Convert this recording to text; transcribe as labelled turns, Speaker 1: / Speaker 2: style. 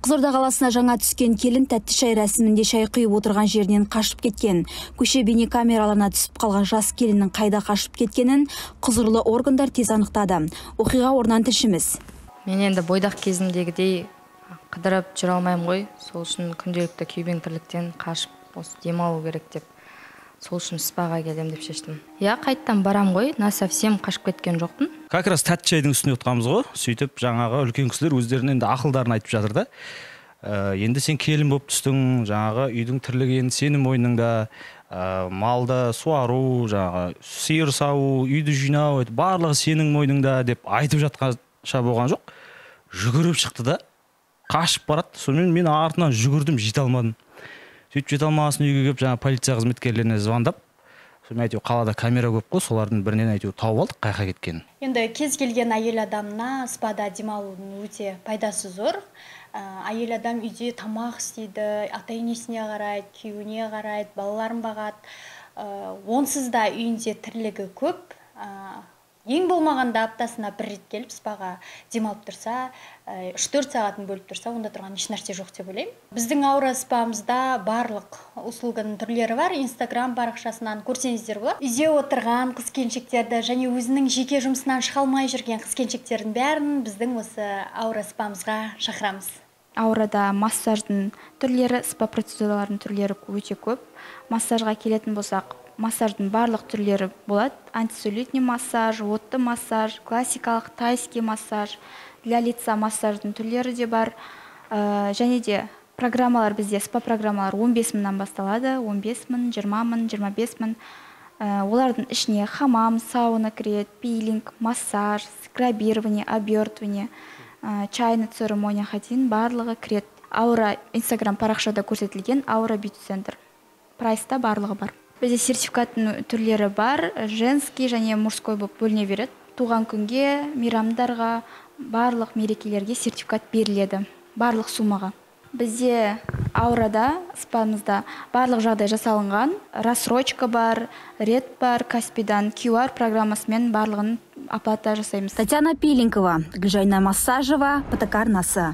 Speaker 1: Қызылорда қаласына жаңа түскен келін тәтті шай рәсімінде шай құйып отырған жерінен қашып кеткен. Көше бейнекамераларына түсіп қалған жас келіннің қайда қашып кеткенін құзырлы органдар тез анықтады. Оқиға орнынан тілшіміз.
Speaker 2: Мен енді бойдақ кезімдегідей қыдырып жүре алмаймын ғой. Сол үшін күнделікті күйбең тірліктен қашып, осы демалу керек деп, сол үшін спаға келем деп шештім. Қайттан барам ғой, совсем қашып кеткен жоқпын.
Speaker 3: Как раз тәтті шайдың үстіне отырғанбыз ғой. Сөйтіп жаңағы үлкен кісілер өздерінің енді ақылдарын айтып жатыр да. Енді сен келін болып түстің, жаңағы үйдің тірлігі енді сенің мойныңда, малды суару, жаңағы сиыр сау, үйді жинау, барлығы сенің мойныңда деп айтып жатқанша болған жоқ. Жүгіріп шықты да, қашып барады. Сонымен мен артынан жүгірдім, жете алмадым. Сөйтіп жете алмасын үйге келіп, жаңа полиция қызметкерлеріне звондап, сонымен әйтеуір қалада камера көп қой, солардың бірінен әйтеуір тауып алдық қайда кеткенін.
Speaker 4: Енді кез келген әйел адамына спада демалудың өте пайдасы зор. Әйел адам үйде тамақ істейді, ата-енесіне қарайды, күйеуіне қарайды, балаларын бағады. Онсыз да үйінде тірлігі көп. Ең болмағанда аптасына бір рет келіп спаға демалып тұрса, 3-4 сағатын бөліп тұрса, онда тұрған еш нәрсе жоқ деп ойлаймын. Біздің аура спамызда барлық услуганың түрлері бар. Инстаграм парақшасынан көрсеңіздер болады. Үйде отырған қыз-келіншектерді және өзінің жеке жұмысынан шыға алмай жүрген қыз-келіншектердің бәрін біздің осы аура спамызға шақырамыз.
Speaker 5: Аурада массаждың түрлері, спа процедуралардың түрлері өте көп. Массажға келетін болсақ, массаждың барлық түрлері болады. Антицеллюлитный массаж, отты массаж, классикалық тайский массаж, для лица массаждың түрлері де бар. Және де программалар бізде, спа программалар 15 мыңнан басталады. 15 мың, 20 мың, 25 мың. Олардың ішіне хамам, сауна кіреді, пилинг, массаж, скрабирование, обертывание, чайный церемония дейін барлығы кіреді. Аура Инстаграм парақшада көрсетілген Аура бьюти центр. Прайста барлығы бар. Бізде сертификаттың түрлері бар, женский және мужской болып бөліне береді. Туған күнге, мейрамдарға, барлық мерекелерге сертификат беріледі, барлық суммаға. Бізде аурада, спамызда барлық жағдай жасалынған, рассрочка бар, рет бар, Каспидан, QR программасымен барлығын оплата жасаймыз.
Speaker 1: Татьяна Пиленкова, Гүлжайна Массажева, ПТК арнасы.